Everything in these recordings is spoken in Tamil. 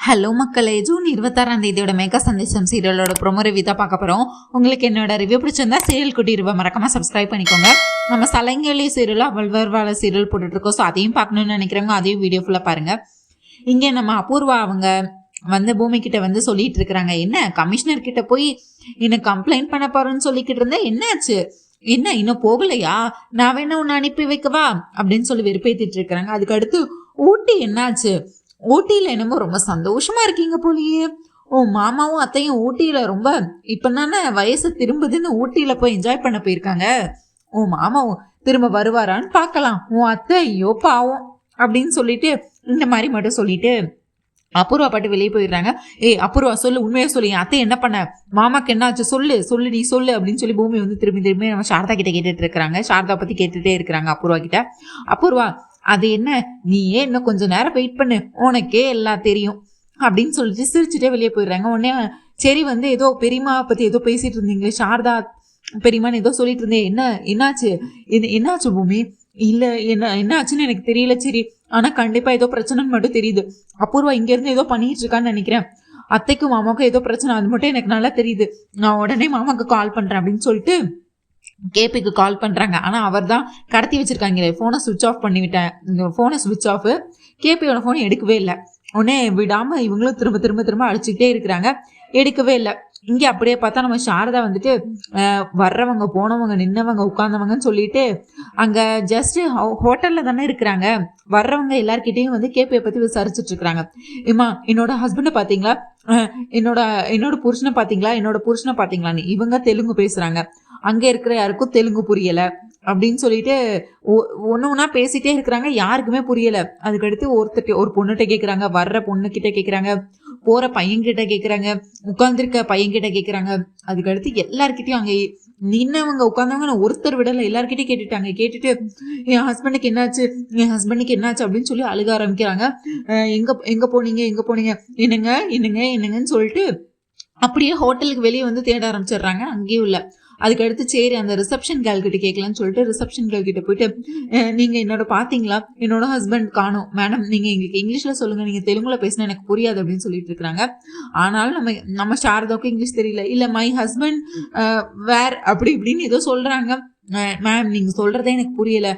ஹலோ மக்களே, ஜூன் 26 மேகா சந்தேசம் சீரியலோட ப்ரோமோ ரிவ்யூ தான் பார்க்க போகிறோம். உங்களுக்கு என்னோட ரிவ்யூ பிடிச்சிருந்தா சீரியல் குட்டி ரிவ்யூ மறக்காம சப்ஸ்கிரைப் பண்ணிக்கோங்க. நம்ம சலங்கலி சீரியல் அவள்வாழ சீரியல் போட்டுட்ருக்கோம். ஸோ அதையும் பார்க்கணுன்னு நினைக்கிறவங்க அதையும் வீடியோ ஃபுல்லாக பாருங்கள். இங்கே நம்ம அபூர்வா அவங்க பூமி கிட்ட சொல்லிட்டு இருக்கிறாங்க, என்ன கமிஷனர் கிட்ட போய் என்ன கம்ப்ளைண்ட் பண்ண போறோன்னு சொல்லிக்கிட்டு இருந்தேன், என்னாச்சு, என்ன இன்னும் போகலையா, நான் வேணா உன்னை அனுப்பி வைக்கவா அப்படின்னு சொல்லி வெறுப்பேற்றிட்டு இருக்கிறாங்க. அதுக்கு அடுத்து ஊட்டி என்னாச்சு, ஊட்டியில் என்னமோ ரொம்ப சந்தோஷமா இருக்கீங்க போலியே, மாமாவும் அத்தையும் ஊட்டியில ரொம்ப இப்ப தானே வயசு திரும்புதுன்னு ஊட்டியில போய் என்ஜாய் பண்ண போயிருக்காங்க, மாமாவும் திரும்ப வருவாரான்னு பார்க்கலாம், அத்தை ஐயோ பாவம் அப்படின்னு சொல்லிட்டு இந்த மாதிரி மட்டும் சொல்லிட்டு அபூர்வா பாட்டு வெளியே போயிடுறாங்க. அபூர்வா சொல்லு, உண்மையா சொல்லு, என் அத்தை என்ன பண்ண, மாமாக்கு என்னாச்சு, சொல்லு நீ சொல்லு அப்படின்னு சொல்லி பூமி திரும்பி நம்ம சாரதா கிட்ட கேட்டுட்டு இருக்கிறாங்க. சாரதா பத்தி கேட்டுட்டே இருக்கிறாங்க அபூர்வா கிட்ட. அபூர்வா அது என்ன, நீயே இன்னும் கொஞ்சம் நேரம் வெயிட் பண்ணு, உனக்கே எல்லாம் தெரியும் அப்படின்னு சொல்லிட்டு சிரிச்சுட்டே வெளியே போயிடுறாங்க. உடனே சரி ஏதோ பெரியம்மா பத்தி ஏதோ பேசிட்டு இருந்தீங்களே, சாரதா பெரியம்மான்னு ஏதோ சொல்லிட்டு இருந்தேன், என்னாச்சு பூமி, இல்ல என்னாச்சுன்னு எனக்கு தெரியல, சரி ஆனா கண்டிப்பா ஏதோ பிரச்சனைன்னு மட்டும் தெரியுது, அபூர்வா இங்க இருந்து ஏதோ பண்ணிட்டு இருக்கான்னு நினைக்கிறேன், அத்தைக்கும் மாமாவுக்கும் ஏதோ பிரச்சனை, அது மட்டும் எனக்கு நல்லா தெரியுது, நான் உடனே மாமாவுக்கு கால் பண்றேன் அப்படின்னு சொல்லிட்டு கேபிக்கு கால் பண்றாங்க. ஆனா அவர் தான் கடத்தி வச்சிருக்காங்களே, போனை சுவிட்ச் ஆஃப் பண்ணிவிட்டேன், போனை சுவிட்ச் ஆஃப், கேபியோட போனை எடுக்கவே இல்லை. உடனே விடாம இவங்களும் திரும்ப திரும்ப திரும்ப அடிச்சுக்கிட்டே இருக்கிறாங்க, எடுக்கவே இல்லை. இங்கே அப்படியே பார்த்தா நம்ம சாரதா வர்றவங்க போனவங்க நின்னவங்க உட்கார்ந்தவங்கன்னு சொல்லிட்டு அங்கே ஜஸ்ட் ஹோட்டலில் தானே இருக்கிறாங்க, வர்றவங்க எல்லார்கிட்டையும் கேபியை பற்றி விசாரிச்சுட்டு இருக்கிறாங்க. இம்மா என்னோட ஹஸ்பண்டை பார்த்தீங்களா, என்னோட புருஷனை பார்த்தீங்களான்னு இவங்க தெலுங்கு பேசுகிறாங்க, அங்கே இருக்கிற யாருக்கும் தெலுங்கு புரியலை அப்படின்னு சொல்லிட்டு ஒன்று ஒன்றா பேசிகிட்டே இருக்கிறாங்க, யாருக்குமே புரியலை. அதுக்கடுத்து ஒரு பொண்ணுகிட்ட கேட்குறாங்க, வர்ற பொண்ணுக்கிட்ட கேட்குறாங்க, போகிற பையன்கிட்ட கேட்குறாங்க, உட்காந்துருக்க பையன்கிட்ட கேட்குறாங்க. அதுக்கடுத்து எல்லார்கிட்டையும் அங்கே நின்னவங்க உட்காந்தவங்க ஒருத்தர் விடலை, எல்லார்கிட்டையும் கேட்டுட்டு என் ஹஸ்பண்டுக்கு என்னாச்சு அப்படின்னு சொல்லி அழுக ஆரம்பிக்கிறாங்க. எங்கே போனீங்க என்னங்கன்னு சொல்லிட்டு அப்படியே ஹோட்டலுக்கு வெளியே தேட ஆரம்பிச்சிடுறாங்க அங்கேயும் இல்லை. அதுக்கடுத்து சரி அந்த ரிசப்ஷன் கேர்ள் கிட்ட கேட்கலான்னு சொல்லிட்டு ரிசப்ஷன் கேர்ள் கிட்ட போயிட்டு, நீங்கள் பார்த்தீங்களா, என்னோட ஹஸ்பண்ட் காணும் மேடம், நீங்கள் எங்களுக்கு இங்கிலீஷில் சொல்லுங்கள், நீங்கள் தெலுங்குல பேசினா எனக்கு புரியாது அப்படின்னு சொல்லிட்டு இருக்கிறாங்க. ஆனாலும் நம்ம சாரதாவுக்கு இங்கிலீஷ் தெரியல, இல்லை மை ஹஸ்பண்ட் வேர் அப்படி இப்படின்னு ஏதோ சொல்கிறாங்க, மேம் நீங்கள் சொல்கிறதே எனக்கு புரியலை,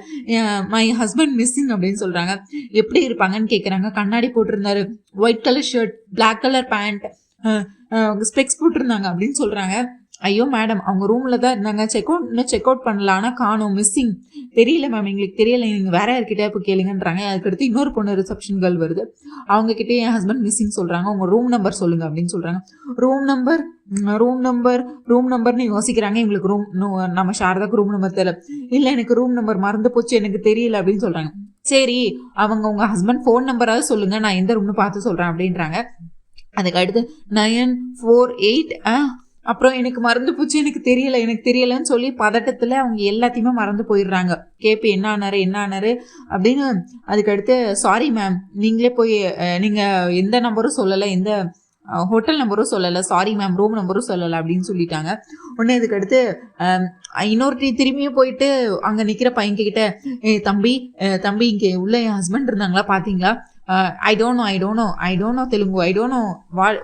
மை ஹஸ்பண்ட் மிஸ்ஸிங் அப்படின்னு சொல்கிறாங்க. எப்படி இருப்பாங்கன்னு கேட்குறாங்க. கண்ணாடி போட்டிருந்தாரு, white colour shirt, black colour pant, specs போட்டிருந்தாங்க அப்படின்னு சொல்கிறாங்க. ஐயோ மேடம் அவங்க ரூமில் தான் இருந்தாங்க, செக் அவுட் பண்ணல, ஆனால் காணோம், மிஸ்ஸிங், தெரியல மேம் எங்களுக்கு தெரியல, நீங்கள் வேற யார்கிட்டே இப்போ கேளுங்கன்றாங்க. அதுக்கடுத்து இன்னொரு பொண்ணு ரிசப்ஷன் கேர்ள் வருது, அவங்ககிட்டே என் ஹஸ்பண்ட் மிஸ்ஸிங் சொல்கிறாங்க, உங்கள் ரூம் நம்பர் சொல்லுங்கள் அப்படின்னு சொல்கிறாங்க. ரூம் நம்பர்னு யோசிக்கிறாங்க. எங்களுக்கு நம்ம சாரதாக்கு ரூம் நம்பர் தெரியல, இல்லை எனக்கு ரூம் நம்பர் மறந்து போச்சு, எனக்கு தெரியல அப்படின்னு சொல்கிறாங்க. சரி உங்கள் ஹஸ்பண்ட் ஃபோன் நம்பராவது சொல்லுங்கள், நான் எந்த ரூம்னு பார்த்து சொல்கிறேன் அப்படின்றாங்க. அதுக்கடுத்து 948 அப்புறம் எனக்கு மறந்து போச்சு, எனக்கு தெரியலன்னு சொல்லி பதட்டத்தில் அவங்க எல்லாத்தையுமே மறந்து போயிடுறாங்க. கேபி என்ன ஆனாரு அப்படின்னு. அதுக்கடுத்து சாரி மேம், நீங்களே போய் நீங்கள் எந்த நம்பரும் சொல்லலை, எந்த ஹோட்டல் நம்பரும் சொல்லலை, சாரி மேம் ரூம் நம்பரும் சொல்லலை அப்படின்னு சொல்லிட்டாங்க. உடனே இதுக்கடுத்து இன்னொரு திரும்பியும் போயிட்டு அங்கே நிற்கிற பையன்கிட்ட, தம்பி இங்கே உள்ள என் ஹஸ்பண்ட் இருந்தாங்களா பார்த்தீங்களா, I don't know Telugu, I don't know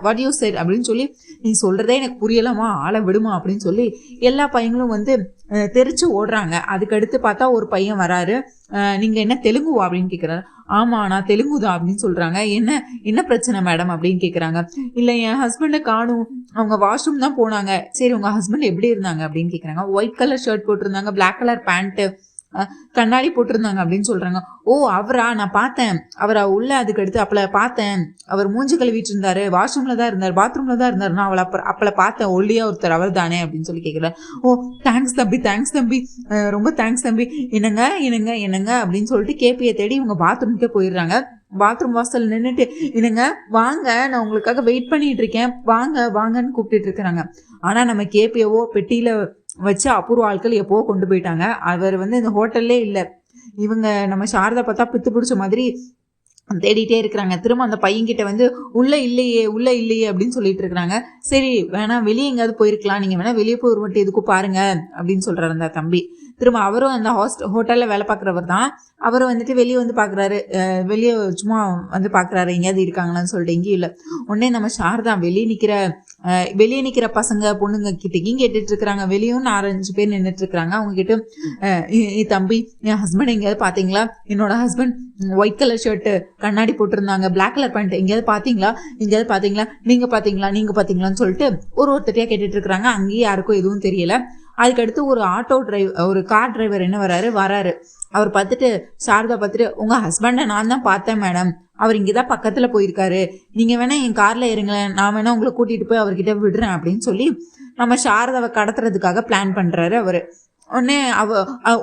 what you said அப்படின்னு சொல்லி, நீ சொல்கிறதே எனக்கு புரியலாமா, ஆளை விடுமா அப்படின்னு சொல்லி எல்லா பையங்களும் தெரிச்சு ஓடுறாங்க. அதுக்கடுத்து பார்த்தா ஒரு பையன் வராரு, நீங்கள் என்ன தெலுங்குவா அப்படின்னு கேட்குறாரு. ஆமாம் நான் தெலுங்கு தான் அப்படின்னு சொல்கிறாங்க. என்ன பிரச்சனை மேடம் அப்படின்னு கேட்குறாங்க. இல்லை என் ஹஸ்பண்டை காணும், அவங்க வாஷ்ரூம் தான் போனாங்க. சரி உங்கள் ஹஸ்பண்ட் எப்படி இருந்தாங்க அப்படின்னு கேட்குறாங்க. ஒயிட் கலர் ஷர்ட் போட்டிருந்தாங்க, பிளாக் கலர் பேண்ட்டு, கண்ணாடி போட்டிருந்தாங்க அப்படின்னு சொல்றாங்க. ஓ அவரா, நான் பார்த்தேன் அவரை உள்ள, அதுக்கடுத்து அப்பள பார்த்தேன், அவர் மூஞ்சி கழுவிட்டு இருந்தாரு, வாஷ்ரூம்ல தான் இருந்தார், பாத்ரூம்ல தான் இருந்தாரு, நான் அப்பள பார்த்தேன், ஒல்லியா ஒருத்தர் அவர் தானே அப்படின்னு சொல்லி கேட்குறேன். ஓ தேங்க்ஸ் தம்பி, ரொம்ப தேங்க்ஸ் தம்பி, என்னங்க அப்படின்னு சொல்லிட்டு கேபியை தேடி இவங்க பாத்ரூமுக்கே போயிடுறாங்க. பாத்ரூம் வாசல் நின்றுட்டு, வாங்க நான் உங்களுக்காக வெயிட் பண்ணிட்டு இருக்கேன், வாங்கன்னு கூப்பிட்டு இருக்கிறாங்க. ஆனா நம்ம கேபியவோ பெட்டியில வச்சு அபூர்வ ஆட்கள் எப்போ கொண்டு போயிட்டாங்க. அவர் இந்த ஹோட்டல்லே இல்லை. இவங்க நம்ம சாரதா பார்த்தா பித்து பிடிச்ச மாதிரி தேடிட்டே இருக்கிறாங்க. திரும்ப அந்த பையன்கிட்ட வந்து உள்ள இல்லையே அப்படின்னு சொல்லிட்டு இருக்கிறாங்க. சரி வேணா வெளியே எங்கேயாவது போயிருக்கலாம், நீங்க வேணா வெளியே போய் ஒரு மட்டும் எதுக்கும் பாருங்க அப்படின்னு சொல்றாரு அந்த தம்பி. திரும்ப அவரும் அந்த ஹோட்டல்ல வேலை பார்க்குறவர் தான். அவரும் வந்துட்டு வெளியே வந்து பார்க்குறாரு. வெளியே சும்மா வந்து பார்க்குறாரு எங்கேயாவது இருக்காங்களான்னு சொல்லிட்டு. எங்கேயும் இல்லை. உடனே நம்ம சாரதா வெளியே நிற்கிற பசங்க பொண்ணுங்க கிட்டேயும் கேட்டுட்டு இருக்கிறாங்க. வெளியும் 4-5 பேர் நின்றுட்டு இருக்கிறாங்க. அவங்க கிட்ட தம்பி என் ஹஸ்பண்ட் எங்கேயாவது பார்த்தீங்களா, என்னோட ஹஸ்பண்ட் ஒயிட் கலர் ஷர்ட்டு கண்ணாடி போட்டிருந்தாங்க, பிளாக் கலர் பேண்ட் எங்கேயாவது பார்த்தீங்களா நீங்க பார்த்தீங்களான்னு சொல்லிட்டு ஒருத்தரையா கேட்டுட்டு இருக்கிறாங்க. அங்கேயும் யாருக்கும் எதுவும் தெரியல. அதுக்கடுத்து ஒரு கார் டிரைவர் என்ன வராரு. அவர் பார்த்துட்டு சாரதா பார்த்துட்டு, உங்க ஹஸ்பண்டை நான் தான் பார்த்தேன் மேடம், அவர் இங்கேதான் பக்கத்துல போயிருக்காரு, நீங்க வேணா என் கார்ல இருங்களேன், நான் வேணா உங்களை கூட்டிட்டு போய் அவர்கிட்ட விடுறேன் அப்படின்னு சொல்லி நம்ம சாரதாவை கடத்துறதுக்காக பிளான் பண்றாரு அவரு. உடனே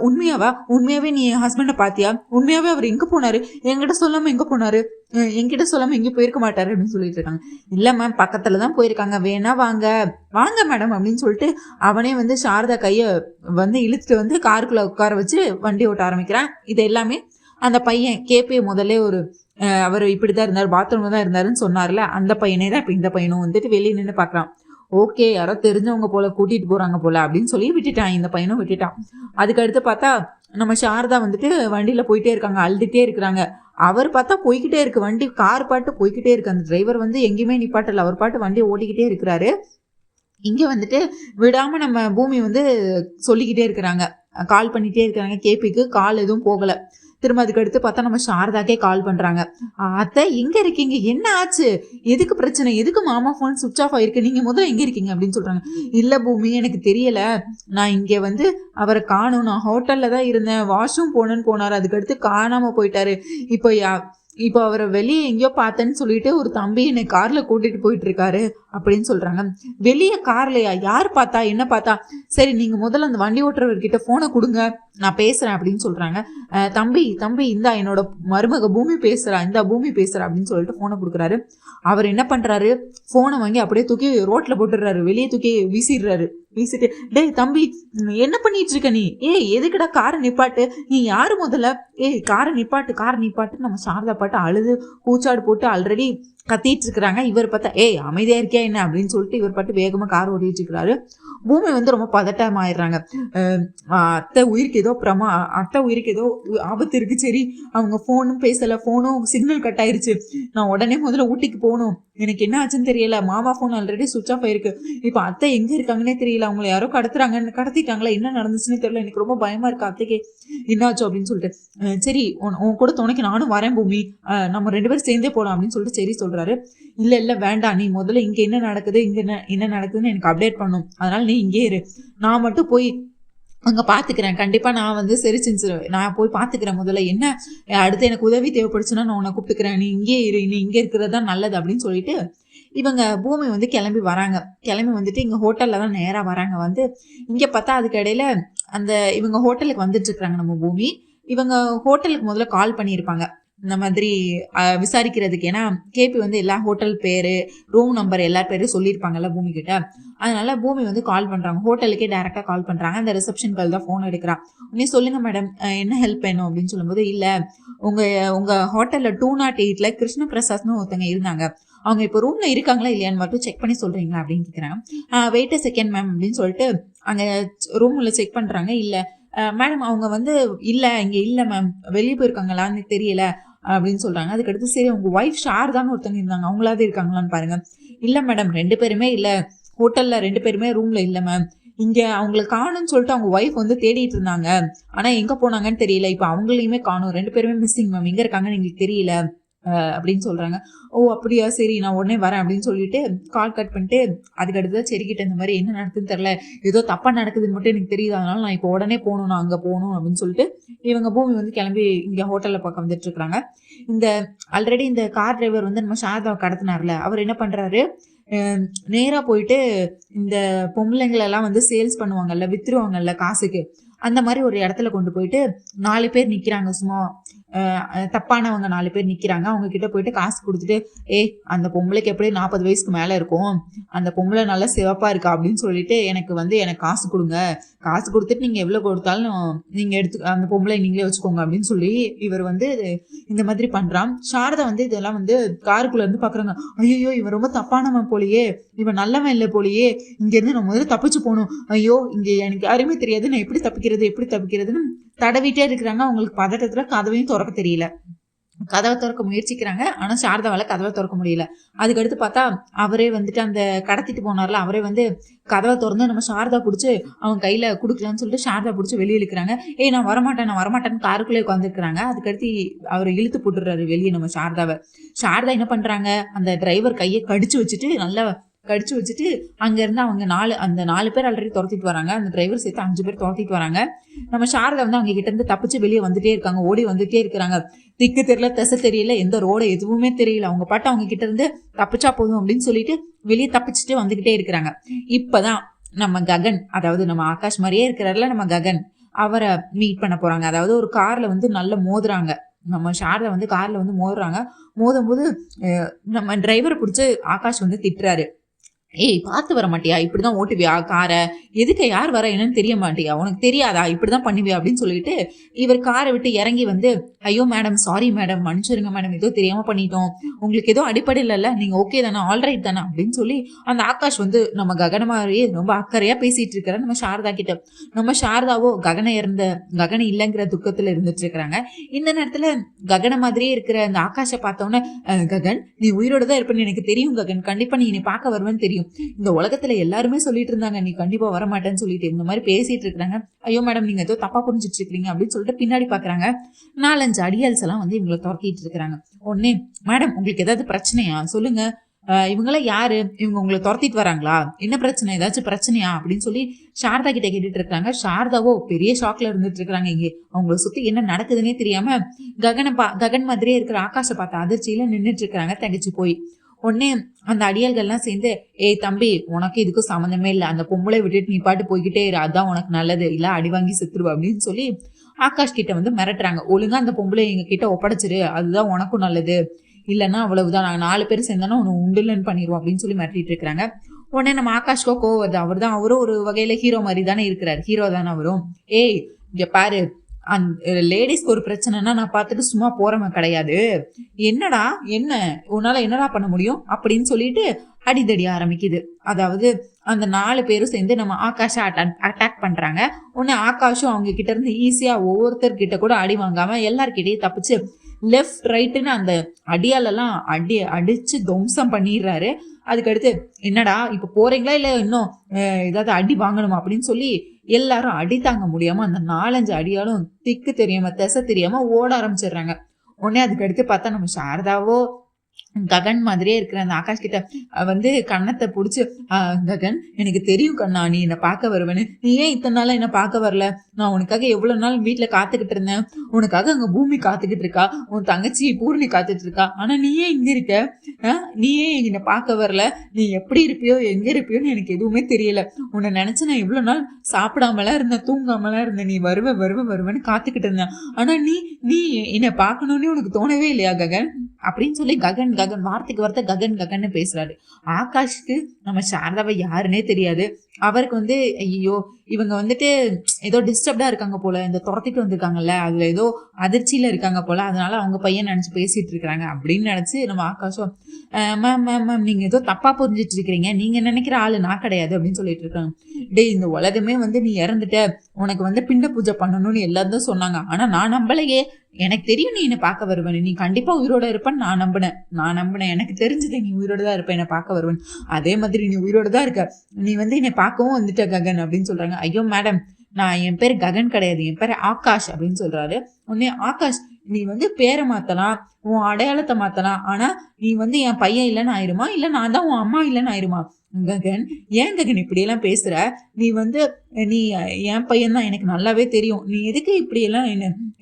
உண்மையாவே நீ என் ஹஸ்பண்டை பாத்தியா, உண்மையாவே அவர் எங்க போனாரு, என்கிட்ட சொல்லாம எங்க போயிருக்க மாட்டாரு அப்படின்னு சொல்லிட்டு இருக்காங்க. இல்ல மேம், பக்கத்துலதான் போயிருக்காங்க, வேணா வாங்க மேடம் அப்படின்னு சொல்லிட்டு அவனே வந்து சாரதா கைய வந்து இழுத்துட்டு வந்து காருக்குள்ள உட்கார வச்சு வண்டி ஓட்ட ஆரம்பிக்கிறான். இது எல்லாமே அந்த பையன் கேபி முதல்ல அவர் இப்படிதான் இருந்தார், பாத்ரூம்ல தான் இருந்தாருன்னு சொன்னார்ல, அந்த பையனே தான் இப்ப இந்த பையனும் வந்துட்டு வெளியே நின்று பாக்குறான். ஓகே, யாரோ தெரிஞ்சவங்க போல கூட்டிட்டு போறாங்க போல அப்படின்னு சொல்லி விட்டுட்டான். இந்த பையனும் விட்டுட்டான். அதுக்கடுத்து பார்த்தா நம்ம சாரதா வந்துட்டு வண்டியில போயிட்டே இருக்காங்க, அழுதுட்டே இருக்கிறாங்க. அவர் பார்த்தா போய்கிட்டே இருக்கு வண்டி, கார் பாட்டு போய்கிட்டே இருக்கு. அந்த டிரைவர் வந்து எங்கேயுமே நிப்பாட்டல, அவர் பாட்டு வண்டியை ஓட்டிக்கிட்டே இருக்கிறாரு. இங்க வந்துட்டு விடாம நம்ம பூமி வந்து சொல்லிக்கிட்டே இருக்கிறாங்க, கால் பண்ணிட்டே இருக்கிறாங்க. கேபிக்கு கால் எதுவும் போகல. திரும்ப அதுக்கு அடுத்து பார்த்தா நம்ம சாரதாக்கே கால் பண்றாங்க. அத்தை எங்க இருக்கீங்க, என்ன ஆச்சு, எதுக்கு பிரச்சனை, எதுக்கு மாமா போன் சுவிட்ச் ஆஃப் ஆயிருக்கு, நீங்க முதல்ல எங்க இருக்கீங்க அப்படின்னு சொல்றாங்க. இல்ல பூமி, எனக்கு தெரியல, நான் இங்க வந்து அவரை காணும், நான் ஹோட்டல்ல தான் இருந்தேன், வாஷ்ரூம் போனாரு, அதுக்கு அடுத்து காணாம போயிட்டாரு. இப்போ அவரை வெளியே எங்கேயோ பார்த்தேன்னு சொல்லிட்டு ஒரு தம்பி என்னை கார்ல கூட்டிட்டு போயிட்டு இருக்காரு அப்படின்னு சொல்றாங்க. வெளியே கார்லையா, யார் பார்த்தா, என்ன பார்த்தா, சரி நீங்க முதல்ல அந்த வண்டி ஓட்டுறவர்கிட்ட போனை கொடுங்க, நான் பேசுறேன் அப்படின்னு சொல்றாங்க. தம்பி இந்தா என்னோட மருமக பூமி பேசுறா அப்படின்னு சொல்லிட்டு போனை கொடுக்குறாரு. அவர் என்ன பண்றாரு, போனை வாங்கி அப்படியே தூக்கி ரோட்ல போட்டுடுறாரு, வெளியே தூக்கி வீசிட்டு, டேய் தம்பி என்ன பண்ணிட்டு இருக்க நீ, எதுக்குடா காரை நிப்பாட்டு, நீ யாரு முதல்ல, காரை நிப்பாட்டு நம்ம சாரதா பாட்டு அழுது கூச்சாடு போட்டு ஆல்ரெடி கத்திட்டு இருக்கிறாங்க. இவர் பார்த்தா அமைதியா இருக்கியா என்ன அப்படின்னு சொல்லிட்டு இவர் பாட்டு வேகமா கார் ஓட்டிட்டு இருக்கிறாரு. பூமி வந்து ரொம்ப பதட்டமாயிடுறாங்க. அத்தை உயிருக்கு ஏதோ ஆபத்து இருக்கு, சரி அவங்க போனும் பேசல, போனும் சிக்னல் கட் ஆயிருச்சு, நான் உடனே முதல்ல ஊட்டிக்கு போகணும், எனக்கு என்ன ஆச்சுன்னு தெரியல, மாமா போன் ஆல்ரெடி சுவிச் ஆஃப் ஆயிருக்கு, இப்ப அத்தை எங்க இருக்காங்கன்னே தெரியல, அவங்களை யாரோ கடத்திட்டாங்களா, என்ன நடந்துச்சுன்னு தெரியல, எனக்கு ரொம்ப பயமா இருக்கு, அத்தைக்கு என்னாச்சு அப்படின்னு சொல்லிட்டு, சரி உன் கூட துணைக்கு நானும் வரேன் பூமி, நம்ம 2 பேரும் சேர்ந்தே போலாம் அப்படின்னு சொல்லிட்டு சரி சொல்றாரு. இல்ல வேண்டாம், நீ முதல்ல இங்க என்ன நடக்குதுன்னு எனக்கு அப்டேட் பண்ணும், அதனால நீ இங்கே இரு, நான் மட்டும் போய் அங்க பாத்துக்கிறேன், கண்டிப்பா நான் வந்து சரி செஞ்சிருவேன், நான் போய் பாத்துக்கிறேன், முதல்ல என்ன அடுத்து எனக்கு உதவி தேவைப்படுச்சுன்னா நான் உன்னை கூப்பிட்டுக்கிறேன், நீ இங்கே இரு, நீ இங்கே இருக்கிறது தான் நல்லது அப்படின்னு சொல்லிட்டு இவங்க பூமி வந்து கிளம்பி வந்துட்டு இங்க ஹோட்டல்ல தான் நேரா வராங்க. வந்து இங்க பார்த்தா அதுக்கு இடையில இவங்க ஹோட்டலுக்கு வந்துட்டு இருக்கிறாங்க. நம்ம பூமி இவங்க ஹோட்டலுக்கு முதல்ல கால் பண்ணியிருப்பாங்க இந்த மாதிரி விசாரிக்கிறதுக்கு. ஏன்னா கேபி வந்து எல்லா ஹோட்டல் பேரு, ரூம் நம்பர் எல்லா பேரும் சொல்லியிருப்பாங்கல்ல பூமி கிட்ட. அதனால பூமி வந்து கால் பண்றாங்க, ஹோட்டலுக்கே டைரக்டா கால் பண்றாங்க. அந்த ரிசப்ஷன் கால் தான் போன் எடுக்கிறான். உடனே சொல்லுங்க மேடம், என்ன ஹெல்ப் வேணும் அப்படின்னு சொல்லும்போது, இல்ல உங்க ஹோட்டல்ல 208ல கிருஷ்ண பிரசாத்னு ஒருத்தங்க இருந்தாங்க, அவங்க இப்போ ரூம்ல இருக்காங்களா இல்லையான்னு மட்டும் செக் பண்ணி சொல்றீங்களா அப்படின்னு கேட்குறாங்க. வெயிட் அ செகண்ட் மேம் அப்படின்னு சொல்லிட்டு அங்கே ரூம்ல செக் பண்றாங்க. இல்லை மேடம் அவங்க வந்து இல்லை இங்கே இல்லை மேம், வெளியே போயிருக்காங்களான்னு தெரியல அப்படின்னு சொல்றாங்க. அதுக்கடுத்து சரி உங்க ஒய்ஃப் ஷாரதான்னு ஒருத்தங்க இருந்தாங்க, அவங்களாவது இருக்காங்களான்னு பாருங்க. இல்லை மேடம் 2 பேருமே இல்லை, ஹோட்டல்ல 2 பேருமே ரூம்ல இல்லை மேம், இங்க அவங்களை காணும்னு சொல்லிட்டு அவங்க ஒய்ஃப் வந்து தேடிட்டு இருந்தாங்க, ஆனா எங்க போனாங்கன்னு தெரியல, இப்போ அவங்களையுமே காணும், 2 பேருமே மிஸ்ஸிங் மேம், எங்க இருக்காங்கன்னு எங்களுக்கு தெரியல அப்படின்னு சொல்றாங்க. ஓ அப்படியா, சரி நான் உடனே வரேன் அப்படின்னு சொல்லிட்டு கால் கட் பண்ணிட்டு அதுக்கடுத்து சரிக்கிட்ட இந்த மாதிரி என்ன நடக்குதுன்னு தெரியல, ஏதோ தப்பா நடக்குதுன்னு மட்டும் எனக்கு தெரியுது, அதனால நான் இப்போ உடனே போகணும், நான் அங்கே போகணும் அப்படின்னு சொல்லிட்டு இவங்க பூமி வந்து கிளம்பி இங்கே ஹோட்டல்ல பார்க்க வந்துட்டு இருக்கிறாங்க. ஆல்ரெடி இந்த கார் டிரைவர் வந்து நம்ம சாரதாவை கடத்தினார்ல, அவர் என்ன பண்றாரு, நேரா போயிட்டு இந்த பொம்பளைங்களெல்லாம் வந்து சேல்ஸ் பண்ணுவாங்கல்ல, வித்துருவாங்கல்ல காசுக்கு, அந்த மாதிரி ஒரு இடத்துல கொண்டு போயிட்டு 4 பேர் நிக்கிறாங்க சும்மா, தப்பானவங்க 4 பேர் நிற்கிறாங்க. அவங்க கிட்ட போயிட்டு காசு கொடுத்துட்டு, அந்த பொம்பளைக்கு எப்படி 40 வயசுக்கு மேலே இருக்கும், அந்த பொம்பளை நல்லா சிவப்பாக இருக்கா அப்படின்னு சொல்லிட்டு எனக்கு காசு கொடுங்க, காசு கொடுத்துட்டு நீங்கள் எவ்வளோ கொடுத்தாலும் நீங்கள் அந்த பொம்பளை நீங்களே வச்சுக்கோங்க அப்படின்னு சொல்லி இவர் இந்த மாதிரி பண்ணுறான். சாரதா இதெல்லாம் காருக்குள்ளே இருந்து பார்க்குறாங்க. ஐயோ இவன் ரொம்ப தப்பானவன் போலியே, இவன் நல்லவன் இல்லை போலியே, இங்கேருந்து நான் முதல்ல தப்பிச்சு போகணும், ஐயோ இங்கே எனக்கு யாருமே தெரியாது, நான் எப்படி தப்பிக்கிறதுன்னு தடவிட்டே இருக்கிறாங்க. அவங்களுக்கு பதட்டத்தில் கதவையும் திறக்க தெரியல. கதவை திறக்க முயற்சிக்கிறாங்க, ஆனால் சாரதாவால் கதவை திறக்க முடியல. அதுக்கடுத்து பார்த்தா அவரே அந்த கடத்திட்டு போனார்ல, அவரே கதவை திறந்து நம்ம சாரதா பிடிச்சி அவங்க கையில் கொடுக்கலான்னு சொல்லிட்டு சாரதா பிடிச்சி வெளியே இழுக்கிறாங்க. நான் வரமாட்டேன்னு காருக்குள்ளே உட்காந்துருக்குறாங்க. அதுக்கடுத்து அவர் இழுத்து போட்டுடுறாரு வெளியே நம்ம சாரதாவை. சாரதா என்ன பண்ணுறாங்க, அந்த டிரைவர் கையை கடிச்சு வச்சுட்டு அங்கேருந்து அவங்க 4 பேர் ஆல்ரெடி துரத்திட்டு வராங்க. அந்த டிரைவர் சேர்த்து 5 பேர் துரத்திட்டு வராங்க. நம்ம சாரதா அவங்க கிட்ட இருந்து தப்பிச்சு வெளியே வந்துட்டே இருக்காங்க, ஓடி வந்துட்டே இருக்கிறாங்க. திக்கு தெரியல, திசை தெரியல, எந்த ரோடு எதுவுமே தெரியல. அவங்க பாட்டு அவங்க கிட்ட இருந்து தப்பிச்சா போதும் அப்படின்னு சொல்லிட்டு வெளியே தப்பிச்சுட்டு வந்துகிட்டே இருக்கிறாங்க. இப்பதான் நம்ம ககன், அதாவது நம்ம ஆகாஷ் மாதிரியே இருக்கிறாருல நம்ம ககன், அவரை மீட் பண்ண போறாங்க. அதாவது ஒரு கார்ல நல்ல மோதுறாங்க. நம்ம சாரதா கார்ல மோதுறாங்க. மோதும் போது நம்ம டிரைவரை பிடிச்சி ஆகாஷ் திட்டுறாரு. பார்த்து வர மாட்டியா, இப்படிதான் ஓட்டுவியா காரை, எதுக்கு யார் வர என்னன்னு தெரிய மாட்டியா, உனக்கு தெரியாதா, இப்படிதான் பண்ணுவியா அப்படின்னு சொல்லிட்டு இவர் காரை விட்டு இறங்கி ஐயோ மேடம், சாரி மேடம், மன்னிச்சிருங்க மேடம், ஏதோ தெரியாம பண்ணிட்டோம், உங்களுக்கு ஏதோ அடிப்படை இல்லைல்ல, நீங்க ஓகே தானே, ஆல்ரைட் தானே அப்படின்னு சொல்லி அந்த ஆகாஷ் நம்ம ககன மாதிரியே ரொம்ப அக்கறையா பேசிட்டு இருக்கிற நம்ம சாரதா கிட்ட. நம்ம சாரதாவோ ககன இல்லைங்கிற துக்கத்துல இருந்துட்டு இருக்கிறாங்க. இந்த நேரத்துல ககன மாதிரியே இருக்கிற அந்த ஆகாஷை பார்த்தோன்னே, ககன் நீ உயிரோட தான் இருப்பேன்னு எனக்கு தெரியும் ககன், கண்டிப்பா நீ பார்க்க வருவேன்னு தெரியும், இந்த உலகத்துல எல்லாருமே சொல்லிட்டு இருந்தாங்க நீ கண்டிப்பா வரமாட்டேன்னு சொல்லிட்டு, இந்த மாதிரி பேசிட்டு இருக்காங்க. ஐயோ மேடம் நீங்க ஏதோ தப்பா புரிஞ்சிட்டு இருக்கீங்க அப்படின்னு சொல்லிட்டு பின்னாடி பாக்குறாங்க. 4-5 அடியால்ஸ் எல்லாம் இவங்களை துரத்திட்டு இருக்கிறாங்க. உடனே மேடம் உங்களுக்கு ஏதாவது பிரச்சனையா சொல்லுங்க, இவங்களாம் யாரு, இவங்க உங்களை துரத்திட்டு வராங்களா, என்ன பிரச்சனை, ஏதாச்சும் பிரச்சனையா அப்படின்னு சொல்லி சாரதா கிட்ட கேட்டுட்டு இருக்காங்க. சாரதாவோ பெரிய ஷாக்ல இருந்துட்டு இருக்காங்க. இங்கே அவங்கள சுத்தி என்ன நடக்குதுன்னே தெரியாம ககன் மாதிரியே இருக்கிற ஆகாஷை பார்த்த அதிர்ச்சியில நின்றுட்டு இருக்கிறாங்க தடிச்சு போய். உடனே அந்த அடியாள்கள்லாம் சேர்ந்து, தம்பி உனக்கு இதுக்கும் சம்மந்தமே இல்லை, அந்த பொம்பளை விட்டுட்டு நீ பாட்டு போய்கிட்டே இரு, அதான் உனக்கு நல்லது, இல்லை அடி வாங்கி செத்துருவா அப்படின்னு சொல்லி ஆகாஷ் கிட்ட மிரட்டுறாங்க. ஒழுங்கா அந்த பொம்பளை எங்க கிட்ட ஒப்படைச்சிரு, அதுதான் உனக்கும் நல்லது, இல்லைன்னா அவ்வளவுதான், நாங்கள் 4 பேர் சேர்ந்தோன்னா உனக்கு உண்டுலன்னு பண்ணிடுவோம் அப்படின்னு சொல்லி மிரட்டிட்டு இருக்கிறாங்க. உடனே நம்ம ஆகாஷ்கோ கோவம் வருது. அவரும் ஒரு வகையில ஹீரோ மாதிரி தானே இருக்கிறாரு, ஹீரோ தானே அவரும். இங்க பாரு, அந்த லேடிஸ்க்கு ஒரு பிரச்சனைனா நான் பார்த்துட்டு சும்மா போறவன் கிடையாது, என்ன உன்னால என்னடா பண்ண முடியும் அப்படின்னு சொல்லிட்டு அடிதடி ஆரம்பிக்குது. அதாவது அந்த 4 பேரும் சேர்ந்து நம்ம ஆகாஷை அட்டாக் பண்றாங்க. உடனே ஆகாஷும் அவங்க கிட்ட இருந்து ஈஸியா ஒவ்வொருத்தர்கிட்ட கூட அடி வாங்காம எல்லார்கிட்டையும் தப்பிச்சு லெஃப்ட் ரைட்டுன்னு அந்த அடியாலெல்லாம் அடிச்சு துவம்சம் பண்ணிடுறாரு. அதுக்கடுத்து என்னடா இப்ப போறீங்களா இல்ல இன்னும் ஏதாவது அடி வாங்கணுமா அப்படின்னு சொல்லி எல்லாரும் அடி தாங்க முடியாம அந்த 4-5 அடியாலும் திக்கு தெரியாம திசை தெரியாம ஓட ஆரம்பிச்சிடுறாங்க. உடனே அதுக்கு அடுத்து பார்த்தா நம்ம சாரதாவோ ககன் மாதிரியே இருக்கிற அந்த ஆகாஷ் கிட்ட கண்ணத்தை பிடிச்சி, ககன் எனக்கு தெரியும் கண்ணா நீ என்னை பார்க்க வருவேன்னு, நீ ஏன் இத்தனை நாளா என்ன பார்க்க வரல, நான் உனக்காக எவ்வளவு நாள் வீட்டுல காத்துக்கிட்டு இருந்தேன், உனக்காக அங்க பூமி காத்துக்கிட்டு இருக்கா, உன் தங்கச்சி பூர்ணி காத்துட்டு இருக்கா, ஆனா நீ ஏன் இங்க இருக்க, நீ ஏன் என்னை பார்க்க வரல, நீ எப்படி இருப்பியோ எங்க இருப்பியோன்னு எனக்கு எதுவுமே தெரியல, உன்னை நினைச்சு நான் இவ்வளவு நாள் சாப்பிடாமலாம் இருந்தேன், தூங்காமலாம் இருந்தேன், நீ வருவேன்னு காத்துக்கிட்டு இருந்தேன், ஆனா நீ என்னை பார்க்கணும்னு உனக்கு தோணவே இல்லையா ககன் அப்படின்னு சொல்லி ககன் வார்த்தைக்கு வார்த்தை ககன் பேசுறாரு. ஆகாஷ்க்கு நம்ம சாரதாவை யாருன்னே தெரியாது. அவருக்கு ஐயோ இவங்க ஏதோ டிஸ்டர்ப்டா இருக்காங்க போல, இந்த துரத்திட்டு வந்திருக்காங்கல்ல அதுல ஏதோ அதிர்ச்சியில இருக்காங்க போல, அதனால அவங்க பையன் நினைச்சு பேசிட்டு இருக்கிறாங்க அப்படின்னு நினைச்சு நம்ம ஆகாஷம், மேம் நீங்க ஏதோ தப்பா புரிஞ்சிட்டு இருக்கிறீங்க, நீங்க நினைக்கிற ஆளு நான் கிடையாது அப்படின்னு சொல்லிட்டு இருக்காங்க. இந்த உலகமே நீ இறந்துட்ட, உனக்கு பிண்ட பூஜை பண்ணணும்னு எல்லாரும் சொன்னாங்க, ஆனா நான் நம்பலையே, எனக்கு தெரியும் நீ என்னை பார்க்க வருவேன், நீ கண்டிப்பா உயிரோட இருப்பேன்னு நான் நம்பினேன், எனக்கு தெரிஞ்சது நீ உயிரோட தான் இருப்ப, என்னை பார்க்க வருவேன், அதே மாதிரி நீ உயிரோட தான் இருக்க, நீ என்னை பார்க்கவும் வந்துட்ட ககன் அப்படின்னு சொல்றாங்க. ஐயோ மேடம் என் பேர் ககன் கிடையாது, என் பேர் ஆகாஷ் அப்படின்னு சொல்றாரு. உடனே ஆகாஷ் நீ பேரை மாத்தலாம், உன் அடையாளத்தை மாத்தலாம், ஆனா நீ வந்து என் பையன் இல்லைன்னு ஆயிருமா, இல்ல நான் தான் உன் அம்மா இல்லைன்னு ஆயிருமா? ககன், ஏன் ககன் இப்படியெல்லாம் பேசுற? நீ வந்து நீ என் பையன் தான், எனக்கு நல்லாவே தெரியும். நீ எதுக்கு இப்படியெல்லாம்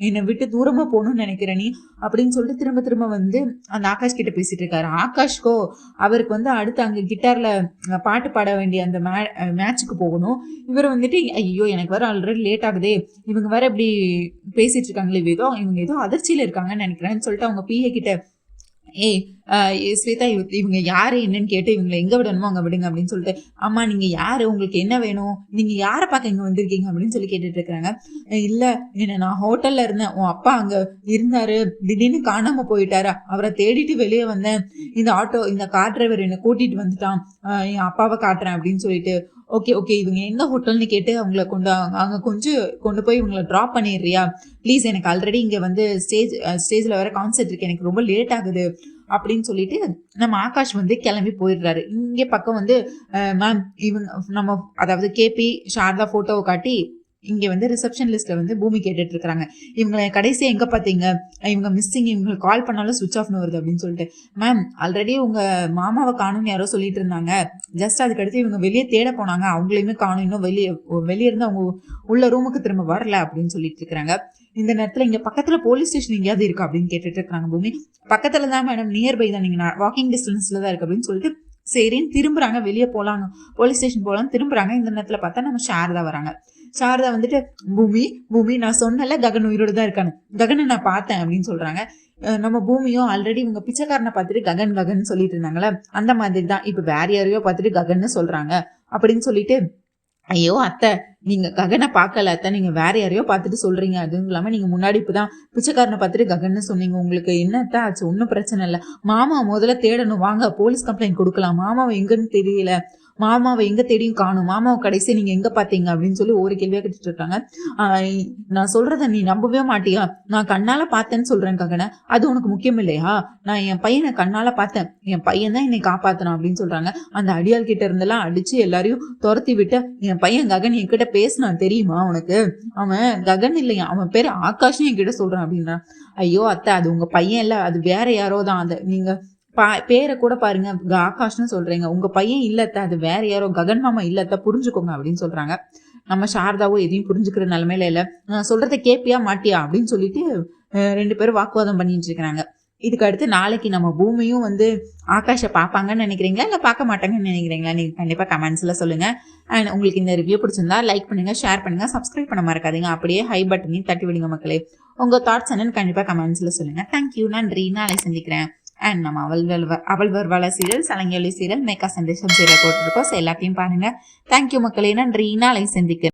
என்னை விட்டு தூரமா போகணும்னு நினைக்கிற நீ? அப்படின்னு சொல்லிட்டு திரும்ப திரும்ப வந்து அந்த ஆகாஷ் கிட்ட பேசிட்டு இருக்காரு. ஆகாஷ்கோ அவருக்கு வந்து அடுத்து அங்க கிட்டார்ல பாட்டு பாட வேண்டிய அந்த மேட்சுக்கு போகணும். இவர் வந்துட்டு ஐயோ எனக்கு வேற ஆல்ரெடி லேட் ஆகுதே, இவங்க வேற இப்படி பேசிட்டு இருக்காங்களே, இவங்க ஏதோ அதிர்ச்சியில இருக்காங்கன்னு நினைக்கிறேன்னு சொல்லிட்டு அவங்க பிஏ கிட்ட ஏய் ஸ்வேதா இவங்க யாரு என்னன்னு கேட்டு இவங்களை எங்க விடணுமோ அங்க விடுங்க அப்படின்னு சொல்லிட்டு, அம்மா நீங்க யாரு, உங்களுக்கு என்ன வேணும், நீங்க யாரை பார்க்க இங்க வந்திருக்கீங்க அப்படின்னு சொல்லி கேட்டுட்டு இருக்கிறாங்க. இல்ல என்ன நான் ஹோட்டல்ல இருந்தேன், உன் அப்பா அங்க இருந்தாரு, திடீர்னு காணாம போயிட்டாரு, அவரை தேடிட்டு வெளியே வந்தேன், இந்த கார் டிரைவர் என்னை கூட்டிட்டு வந்துட்டான், என் அப்பாவை காட்டுறேன் அப்படின்னு சொல்லிட்டு, ஓகே ஓகே இவங்க எந்த ஹோட்டல்னு கேட்டு அவங்கள அங்கே கொஞ்சம் கொண்டு போய் இவங்களை ட்ராப் பண்ணிடுறியா ப்ளீஸ், எனக்கு ஆல்ரெடி இங்கே வந்து ஸ்டேஜில் வேற கான்செர்ட் இருக்கு, எனக்கு ரொம்ப லேட் ஆகுது அப்படின்னு சொல்லிட்டு நம்ம ஆகாஷ் வந்து கிளம்பி போயிடுறாரு. இங்கே பக்கம் வந்து மேம் இவங்க நம்ம அதாவது கேபி சாரதா ஃபோட்டோவை காட்டி இங்கே வந்து ரிசப்ஷன் லிஸ்ட்டில் வந்து பூமி கேட்டுட்டு இருக்கிறாங்க. இவங்களை கடைசியாக எங்கே பார்த்தீங்க, இவங்க மிஸ்ஸிங், இவங்களுக்கு கால் பண்ணாலும் சுவிச் ஆஃப்னு வருது அப்படின்னு சொல்லிட்டு, மேம் ஆல்ரெடி உங்கள் மாமாவை காணும்னு யாரோ சொல்லிட்டு இருந்தாங்க, ஜஸ்ட் அதுக்கடுத்து இவங்க வெளியே தேட போனாங்க, அவங்களையுமே காணும், இன்னும் வெளியே இருந்து அவங்க உள்ள ரூமுக்கு திரும்ப வரல அப்படின்னு சொல்லிட்டு இருக்கிறாங்க. இந்த நேரத்தில் இங்கே பக்கத்தில் போலீஸ் ஸ்டேஷன் எங்கேயாவது இருக்கா அப்படின்னு கேட்டுட்டு இருக்கிறாங்க பூமி. பக்கத்தில் தான் மேடம், நியர்பை தான், நீங்கள் வாக்கிங் டிஸ்டன்ஸில் தான் இருக்கு அப்படின்னு சொல்லிட்டு சரின்னு திரும்புறாங்க, வெளியே போகலாங்க, போலீஸ் ஸ்டேஷன் போகலான்னு திரும்புறாங்க. இந்த நேரத்தில் பார்த்தா நம்ம சாரதா வராங்க. சாரதா வந்துட்டு பூமி நான் சொன்னல ககன் உயிரோடு தான் இருக்கானு, ககனை நான் பார்த்தேன் அப்படின்னு சொல்றாங்க. நம்ம பூமியும் ஆல்ரெடி இவங்க பிச்சைக்காரனை பார்த்துட்டு ககன் சொல்லிட்டு இருந்தாங்களே, அந்த மாதிரி தான் இப்ப வேற யாரையோ பார்த்துட்டு ககன்னு சொல்றாங்க அப்படின்னு சொல்லிட்டு, ஐயோ அத்தை நீங்க ககனை பார்க்கல அத்தை, நீங்க வேற யாரையோ பார்த்துட்டு சொல்றீங்க, அதுவும் இல்லாம நீங்க முன்னாடி இப்பதான் பிச்சைக்காரனை பார்த்துட்டு ககன்னு சொன்னீங்க, உங்களுக்கு என்னத்தான் ஆச்சு, ஒன்றும் பிரச்சனை இல்லை, மாமா முதல்ல தேடணும், வாங்க போலீஸ் கம்ப்ளைண்ட் கொடுக்கலாம், மாமாவை எங்கன்னு தெரியல, மாமாவை எங்க தேடியும் காணும், மாமாவை கடைசி நீங்க எங்க பாத்தீங்க அப்படின்னு சொல்லி ஒரு கேள்வியா கேட்டுட்டு இருக்காங்க. நான் சொல்றத நீ நம்பவே மாட்டியா, நான் கண்ணால பார்த்தேன்னு சொல்றேன் ககனை, அது உனக்கு முக்கியம் இல்லையா, நான் என் பையனை கண்ணால பார்த்தேன், என் பையன் தான் என்னை காப்பாத்தணும் அப்படின்னு சொல்றாங்க. அந்த அடியாள் கிட்ட இருந்தெல்லாம் அடிச்சு எல்லாரையும் துரத்தி விட்டு என் பையன் ககன் என்கிட்ட பேசினான் தெரியுமா உனக்கு, அவன் ககன் இல்லையா, அவன் பேரு ஆகாஷ்னு என்கிட்ட சொல்றான் அப்படின்னா, ஐயோ அத்தை அது உங்க பையன் இல்ல, அது வேற யாரோ தான், அதை நீங்க பேரை கூட பாருங்க ஆகாஷ்னு சொல்றீங்க, உங்க பையன் இல்லத்த, அது வேற யாரோ, ககன் மாமா இல்லத்த, புரிஞ்சுக்கோங்க அப்படின்னு சொல்றாங்க. நம்ம சாரதாவும் எதையும் புரிஞ்சுக்கிற நிலைமையில இல்ல, நான் சொல்றத கேப்பியா மாட்டியா அப்படின்னு சொல்லிட்டு ரெண்டு பேரும் வாக்குவாதம் பண்ணிட்டு இருக்கிறாங்க. இதுக்கு அடுத்து நாளைக்கு நம்ம பூமியும் வந்து ஆகாஷை பார்ப்பாங்கன்னு நினைக்கிறீங்களா இல்லை பார்க்க மாட்டாங்கன்னு நினைக்கிறீங்களா, நீங்கள் கண்டிப்பாக கமெண்ட்ஸில் சொல்லுங்கள். அண்ட் உங்களுக்கு இந்த ரிவ்யூ பிடிச்சிருந்தா லைக் பண்ணுங்கள், ஷேர் பண்ணுங்கள், சப்ஸ்கிரைப் பண்ண மறக்காதீங்க, அப்படியே ஹை பட்டனையும் தட்டி விடுங்க மக்களே. உங்கள் தாட்ஸ் என்னன்னு கண்டிப்பாக கமெண்ட்ஸில் சொல்லுங்கள். தேங்க்யூ, நன்றி, நாளை சந்திக்கிறேன். அண்ட் நம்ம அவள் வருவாள சீரியல், சலங்கி ஒலி சீரியல், மேக்கா சந்தேஷம் சீரியல் போட்டுருக்கோம். ஸோ எல்லாத்தையும் பாருங்கள். தேங்க்யூ மக்களே, நன்றி, நாளை சந்திக்கிறேன்.